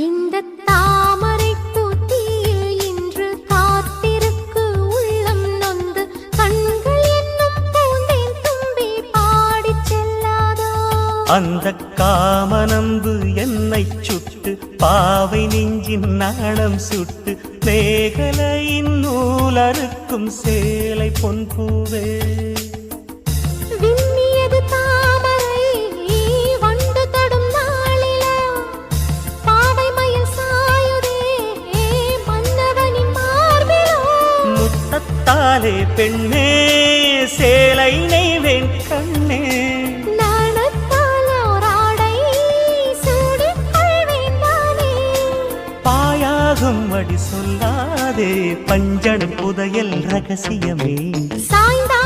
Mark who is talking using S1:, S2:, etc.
S1: இந்த தாமரை பூத்தியில் இன்று காத்திருக்கு உள்ளம் நொந்து கண்கள் என்னும் பூந்தேன் தும்பி பாடிச் செல்லாதோ
S2: அந்த காமனம்பு என்னை சுட்டு பாவை நெஞ்சின் நாணம் சுட்டு மேகலையின் நூலறுக்கும் சேலை பொன்பூவே
S1: விண்ணியது தாமரை வண்டு தொடும் நாளிலா பாவை மயில் சாயுதே மன்னவனின் மார்பிலோ
S2: முத்தத்தாலே பெண்ணே சேலை நெய்வேன் கண்ணே
S1: நாணத்தால் ஓராடை சூடிக் கொள்வேன் நானே
S2: பாயாகும் அடி சொல்லாதே பஞ்சணம் புதையல் ரகசியமே
S1: சாய்ந்தா